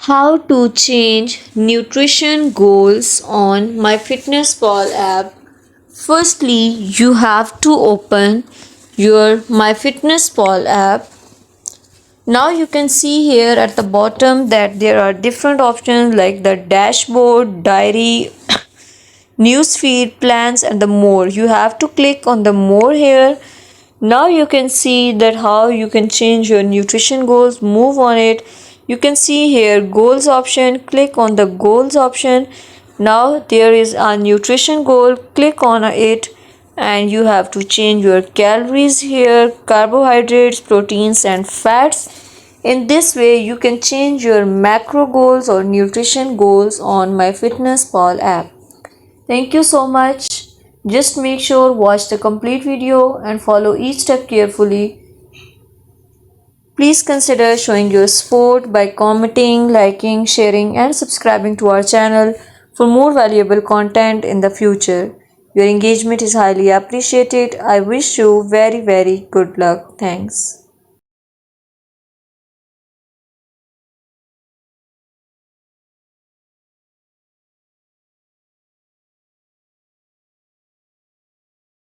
How to change nutrition goals on MyFitnessPal app. Firstly, you have to open your MyFitnessPal app. Now you can see here at the bottom that there are different options like the dashboard, diary, newsfeed, plans and the more. You have to click on the more here. Now you can see that how you can change your nutrition goals. Move on it. You can see here goals option. Click on the goals option. Now there is a nutrition goal. Click on it and you have to change your calories here, carbohydrates, proteins and fats. In this way you can change your macro goals or nutrition goals on MyFitnessPal app. Thank you so much. Just make sure watch the complete video and follow each step carefully. Please consider showing your support by commenting, liking, sharing and subscribing to our channel for more valuable content in the future. Your engagement is highly appreciated. I wish you very good luck. Thanks.